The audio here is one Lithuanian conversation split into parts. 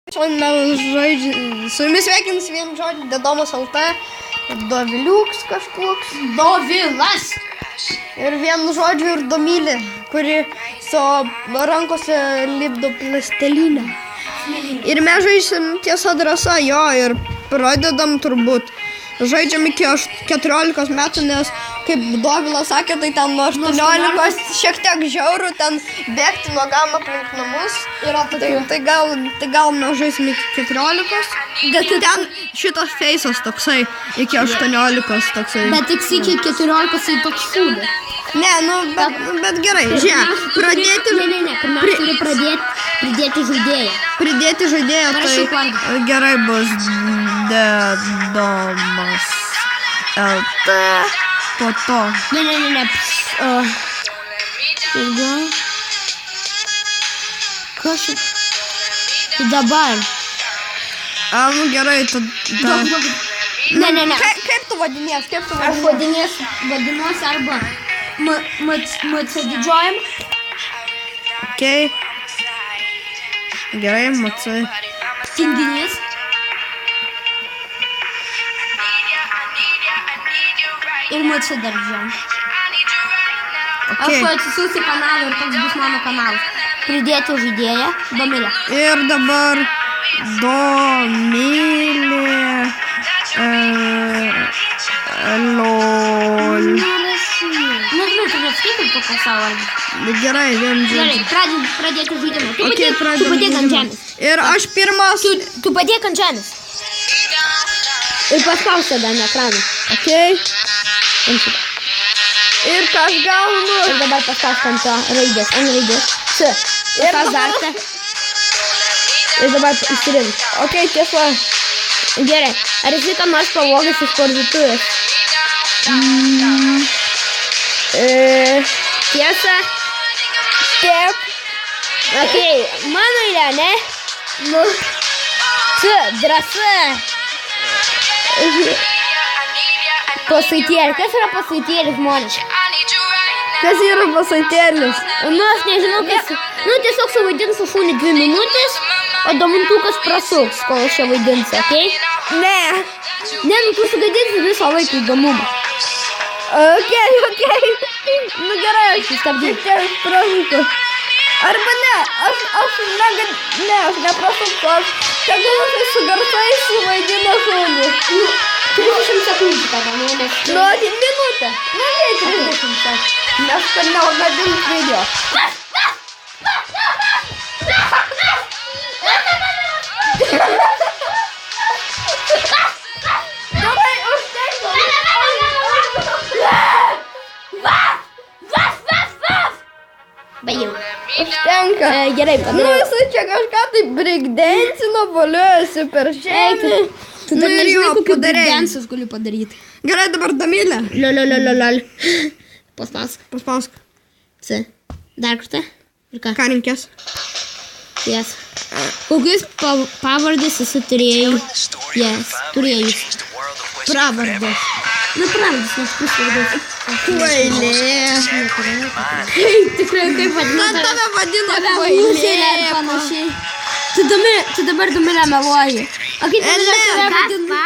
Su jumis sveikins vien žodį Dedomas LT, Doviliuks kažkoks. Dovilas. Ir vienu žodžiu ir Domylė, kuri savo rankose lipdo plastelinę. Ir mes žaisim tiesa drąsa, jo, ir pradedam turbūt. Žaidžiam iki 14 metų, nes kaip Dovilas sakė, tai ten nuo 18 šiek tiek žiaurų, ten bėgti nuogam aplink namus. Tai gal mes žaisim iki 14. Bet ten šitas feisas toksai, iki 18 toksai. Bet tik iki 14 tai toks sūdė. Ne, bet gerai, žiūrėk, pradėti... Ne, pirmiausia turi pridėti žaidėją. Pridėti žaidėją, tai gerai bus Dedomas LT, po to. Ne. Kas čia? Tai dabar. Nu gerai, tada... Ne. Kaip tu vadinies? Aš vadinuosi arba MC didžiojam. Okei. Gerai, MC. Tinginys. Ir MC daržam. Aš atsisiųsiu kanalą ir toks bus mano kanalas. Pridėti žaidėją, Domylė. Ir dabar Domylė LOL. Tu neskaitai po pasaulį. Gerai, vien žodžiu. Gerai, pradėti žaidimą. Tu padėk ant žemės. Ir aš pirmas. Tu padėk ant žemės. Ir paspausk tada ant ekraną. Okei. Ir ką aš gaunu? Ir dabar paspausk ant raidės. Ant raidės. C. Ir pasdartę. Ir dabar įsirink. Okei, tiesa. Gerai. Ar esi ką nors pavogęs iš parduotuvės? Tiesa? Taip. Okei, mano eilė, ne? Nu. C. Drąsa. Pasaitėlė. Kas yra pasaitėlis, žmonės? Kas yra pasaitėlis? Aš nežinau, kas... Tiesiog suvaidinsiu šunį 2 minutės, o Domintukas prasuks, kol aš čia vaidinsiu, okei? Ne. Ne, tu sugadinsi visą laiką įdomumą. Okei. Nu gerai, aš Sustabdyk. prasuku. Arba ne, aš neprasuku, aš tegul su garsais suvaidina šunį. 30 sekundžių tada, nes... Nu, minutę. Nu, ne, 30 sekundžių. Nes kad neugadins video. Gerai, užtenka. Baigiau. Užtenka. Gerai, padariau. Jisai čia kažką tai breakdancino, voliojosi per žemę. Tu dar nežinai, kokiu breakdance'us galiu padaryti. Gerai, dabar Domylė. Lol. Paspausk. C. Dar kartą. Ir ką? Ką rinkės? Yes. Kokius pavardės esi turėjus? Yes, turėjus. Pravardės. Pravardės, nes pusvardės. Kvailė. Tikrai kaip vadina. Tave vadina kvailė. Panašiai. Tu dabar Domylę meluoji. O kaip tave vadina?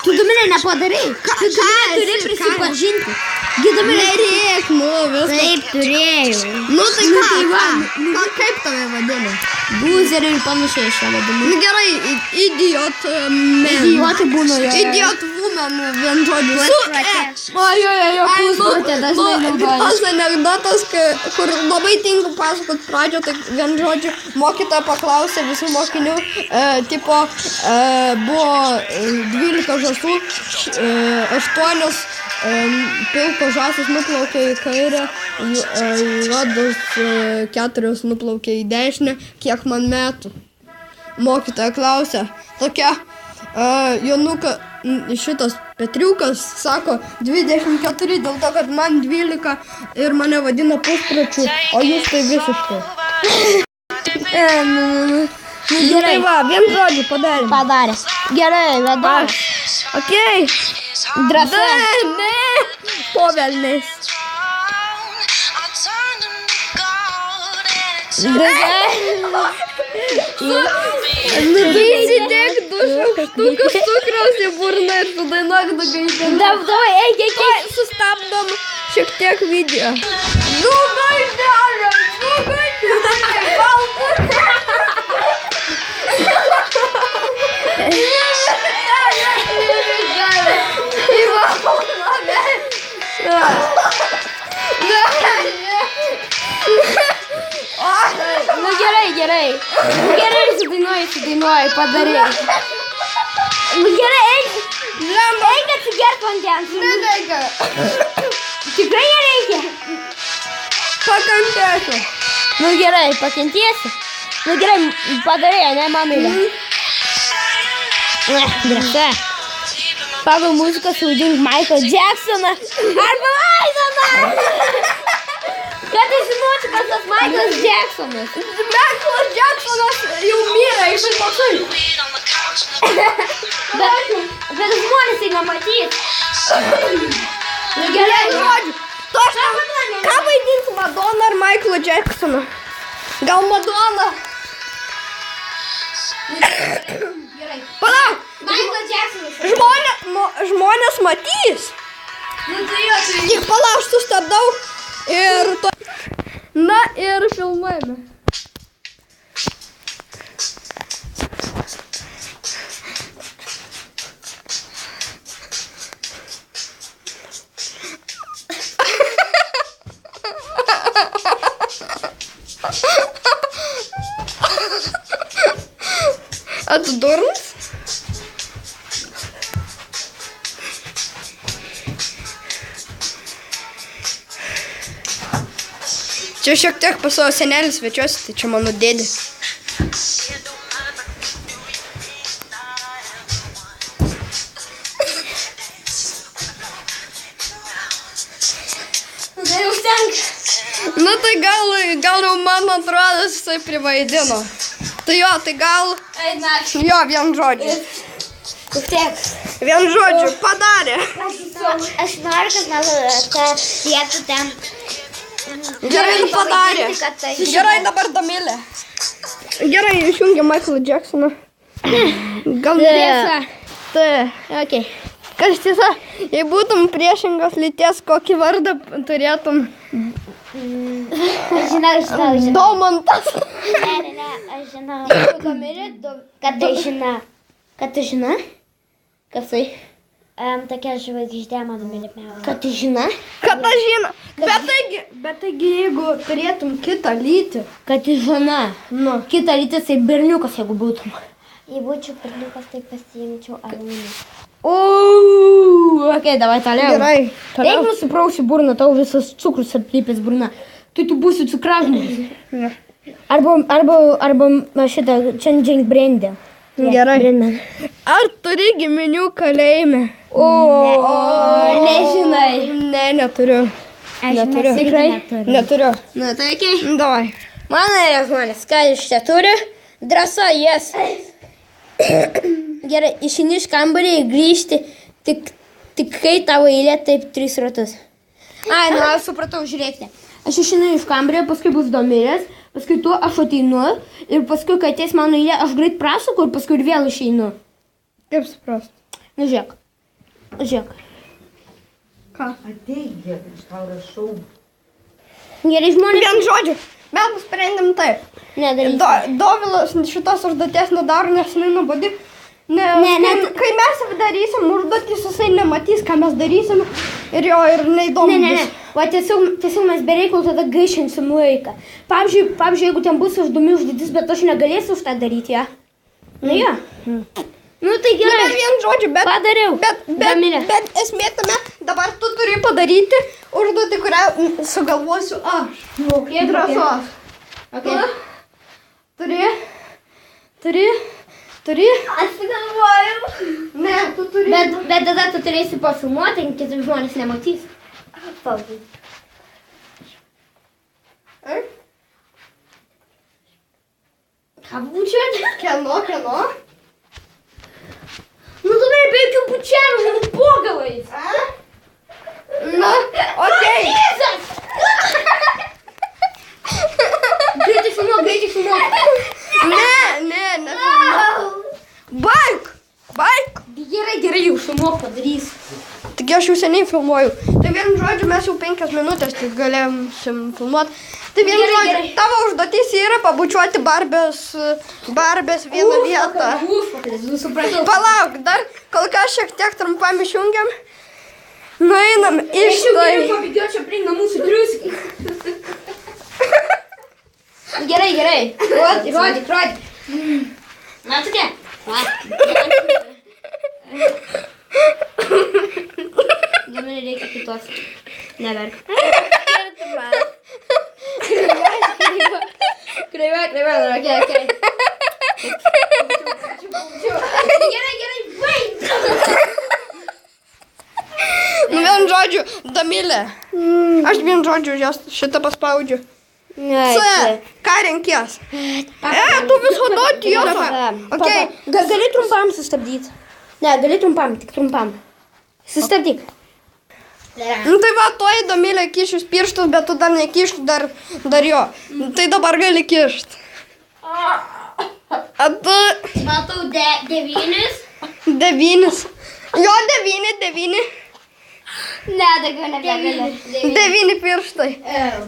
Tu Domylę nepadarai. Tu turi prisipažinti. Nereik, viskas. Taip, turėjau. Nu tai ką? Kaip tave vadina? Buzerių ir panašiai aš ją vadinu. Nu gerai, idiot man. Idiotai būna jo. Idiot woman, vien žodžiu. Pusprotė dažnai naudoja. Tas anekdotas, kur labai tinka pasakot pradžio, tai vien žodžiu, mokytoja paklausė visų mokinių, buvo 12 žąsų, 8 pilkos žąsys nuplaukė į kairę, juodos 4 nuplaukė į dešinę, kiek man metų. Mokytoja klausė, tokia, Jonuka, šitas Petriukas sako 24, dėl to, kad man 12 ir mane vadina puspročiu, o jūs tai visiškai. Gerai, va, vien žodžių padarėm. Padarė. Gerai, vedam. Okei. Drąsa. Ne, povelniais. Įsidėk 2 šaukštukus cukraus į burną ir sudainuok Nugaišinau. Davai, eik. Sustabdom šiek tiek video. Nugaišinau, Nu gerai. Gerai, sudainuoji, padarei. Nu gerai, eik atsigert vandens. Nereikia. Tikrai nereikia. Pakantėsiu. Nu gerai, pakentiesi. Nu gerai, padarei, ne, mamylė. Drąsa. Pagal muziką suvaidink Michael Jacksoną arba Aidoną. Kad aš žinočiau, kas tas Michael Jacksonas. Michael Jacksonas jau mirė, jisai toksai. Bet žmonės tai nematys. Nu gerai, žodžiu. Ką vaidintų Madonna ar Michael Jacksoną? Gal Madonna? Gerai. Palauk, Michael Jacksonas. žmonės matys. Nu tai jo, tai... Tik palauk, sustabdau ir to... Na ir filmuojame. A tu durnas? Čia šiek tiek pas savo senelį svečiuosi, tai čia mano dėdė. Tai užtenka. Nu tai gal jau man atrodo, jisai privaidino. Tai jo, tai gal... Eina. Jo, vien žodžiu. Užtek. Vien žodžiu, padarė. Aš noriu, kad mano ta vietų ten... Gerai, padarė. Gerai, dabar Domėlė. Gerai, išjungia Michael Jacksoną. Gal Tiesa. Tai. Ok. Kas tiesa, jei būtum priešingos lyties, kokį vardą turėtum? Aš žinau. Domantas. Ne, aš žinau. Kad tai žinau. Kad tu žinai? Kas tai? Tokia žvaigždė mano mylimiausia. Kad tu žinai? Katažina. Bet taigi, jeigu turėtum kitą lytį. Kad tu žinai. Nu. Kita lytis tai berniukas, jeigu būtum. Jei būčiau berniukas, tai pasiimčiau Arūną. Ok, davai toliau. Gerai. Eik nusiprausi burną, tau visas cukrus aplypęs burna. Tu būsi cukražmogus. Arba šitą Changing Brandy. Gerai. Ar turi giminių kalėjime? Nežinai. Ne, neturiu. Neturiu. Tikrai? Neturiu. Na, tai okei. Davai. Mano yra žmonės, ką iš čia turi? Drąsa, jas. Gerai, išeini iš kambarį ir grįžti tik kai tavo eilė taip 3 ratus. Ai, nu, aš supratau, žiūrėkite. Aš išeinu iš kambario, paskui bus Domėlės, paskui tu aš ateinu ir paskui, kai ateis mano eilė, aš greit prasuku ir paskui ir vėl išeinu. Kaip suprast? Nu, žiūrėk. Ką? Ateik, aš tau rašau. Gerai, žmonės. Vien žodžiu. Mes nusprendėm taip. Nedarysiu. Dovilas šitos užduoties nedaro, nes jinai nuobodi. Ne. Kai mes darysim užduotis, jisai nematys, ką mes darysim ir jo ir neįdomu. Ne. O tiesiog mes bereikalų tada gaišinsim laiką. Pavyzdžiui, jeigu ten bus užduomi užduotis, bet aš negalėsiu už tą daryti, ja? Nu, jo. Nu, tai gerai. Bet vien žodžiu, Padariau. Bet esmė tame, dabar tu turi padaryti užduotį, kurią sugalvosiu aš. Drąsos. Okay. Turi. Aš sugalvojau. Ne, tu turi. Bet tada tu turėsi pafilmuoti, kiti žmonės nematys. Ką bučiuoti? Kieno? Nu, tu be jokių bučiavimų, nu, pogalais. Na, okei. Jėzas! Greitai filmuok. Ne, nefilmuok. gerai, jau filmuok padarys. Taigi aš jau seniai filmuoju. Tai vien žodžiu, mes jau 5 minutės tik galėsim filmuoti. Tai vien Gerai, žodžiu, gerai. tavo užduotis yra pabučiuoti barbės vieną vietą. Supratau. Palauk, dar kol kas šiek tiek trumpam išjungiam. Nueinam iš tai. Pabėgiau čia prie namų sutriuski. Gerai. Rodyk. Na, tokia. Dabar reikia kitos. Neverk. Kreiva, okei. Gerai, baig. Nu vien žodžiu, Damilė. Aš vien žodžiu šitą paspaudžiu. C. Ką renkies? Tu visko duoti jokio. Okay. Gali trumpam sustabdyti. Ne, gali trumpam, tik trumpam. Sustabdyk. Nu tai va, tuoj Damilė kišus pirštus, bet tu dar nekišt dar jo. Tai dabar gali kišt. A tu... Matau 9. 9. Jo, 9. Ne, daugiau nebegali. 9 pirštai.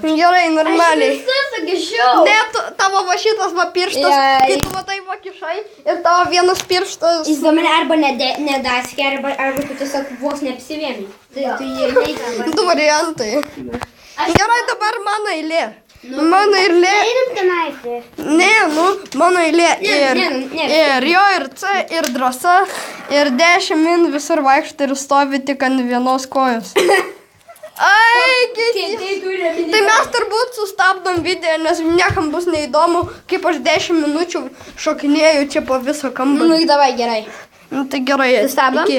Gerai, normaliai. Sakyšiau. Ne, tavo va šitas va pirštas, kai tu va tai va kišai ir tavo vienas pirštas. Jis domina arba nedaskė, arba tu tiesiog vos neapsivėmi. Tai tu jį ir neįgalva. Du variantai. Gerai, dabar mano eilė. Mano eilė. Einam tenai. Ne, mano eilė. Ir jo, ir C, ir drąsa, ir 10 min visur vaikštai ir stovi tik ant vienos kojos. Ai, tai mes turbūt sustabdom video, nes niekam bus neįdomu, kaip aš 10 minučių šokinėjau čia po viso kambarį. Nu, davai, gerai. Nu, tai gerai. Sustabdom?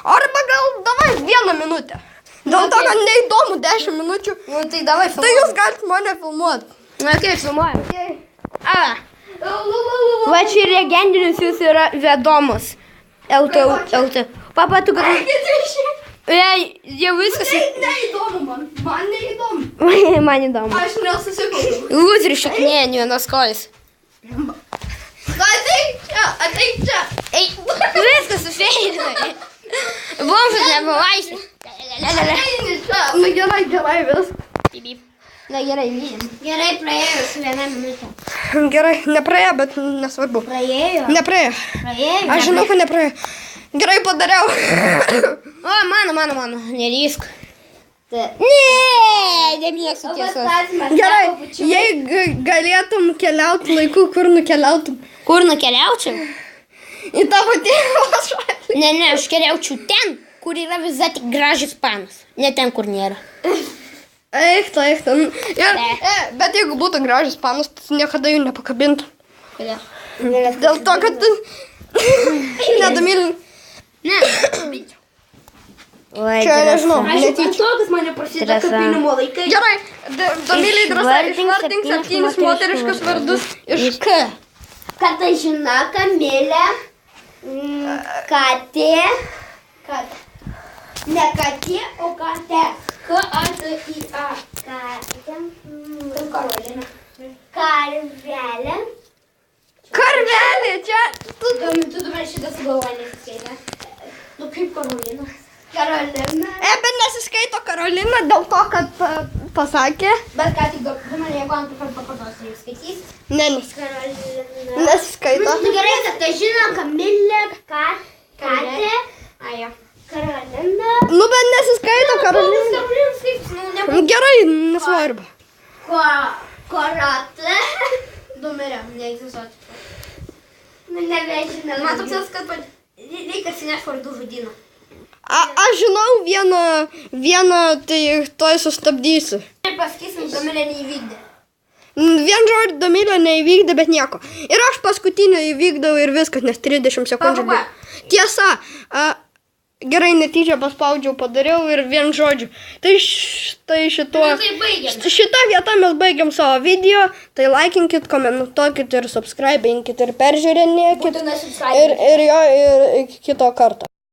Arba gal davai 1 minutę. Dėl to, kad neįdomu 10 minučių. Nu, tai davai, Tai jūs galite mane filmuoti. Na, kaip filmuojam? Va čia legendinis jūs yra vedomus. LT. Papa, tu gal... Jau viskas... Neįdomu man. Man neįdomu. Man įdomu. Aš nesusikaupiu. Lūzri šaknėja vienos kojas. Ateik čia. Viskas sufeidinai. Bomžas nepavaišė. Nu gerai, vis. Na gerai, mylim. Gerai, praėjus 1 minutė. Gerai, nepraėjo, bet nesvarbu. Praėjo? Nepraėjo. Praėjo? Aš žinau, kad nepraėjo. Gerai padariau. O, mano, nelysk. Ne, nemėgsiu tiesos. Gerai, jei galėtum keliauti laiku, kur nukeliautum? Kur nukeliaučiau? Į tavo tėvą šalį. Ne, aš keliaučiau ten, kur yra visa tik gražus panas. Ne ten, kur nėra. Eik. Bet jeigu būtų gražus panas, tai niekada jų nepakabintų. Kodėl? Dėl to, kad tu... Nedamylin. Ne. Čia nežinau, netyčia. Tokas mane prasideda kabinimo laikai. Gerai, Damyliai drąsa, išvardink 7 moteriškus vardus iš K. Katažina, Kamilė, Katė. Ne Katė, o Katė. K-A-T-I-A. Katė. Karolina. Karvelė. Karvelė, čia. Tu dabar šitą sugalvoji nesiskaitę. Nu kaip Karolina? Karolina. Bet nesiskaito Karolina dėl to, kad pasakė. Bet ką tik dabar, jeigu antrą kartą pakartosiu, jūs skaitys? Ne, Karolina. nesiskaito. Nu gerai, Katažina, Kamilė, Katė. Ajo. Karolina. Nu, bet nesiskaito Karolina. Karolina skaitis, nu ne. Gerai, nesvarbu. Koratė. Numerė, neegzistuoti. Nu nebežinau. Man toks jausmas, kad reikia atsinešti vardų žodyną. Aš žinau vieną, tai toj sustabdysiu. Ir pasakysim, Domilė neįvykdė. Vien žodį Damylė neįvykdė, bet nieko. Ir aš paskutinį įvykdau ir viskas, nes 30 sekundžių. Va. Tiesa, gerai netyčia paspaudžiau, padariau ir vien žodžiu. Tai šituo... Nu, tai baigiam. Šitą vietą mes baigiam savo video, tai laikinkit, komentuokit ir subscribinkit ir peržiūrinėkit. Būtinai subscribe. Ir iki kito karto.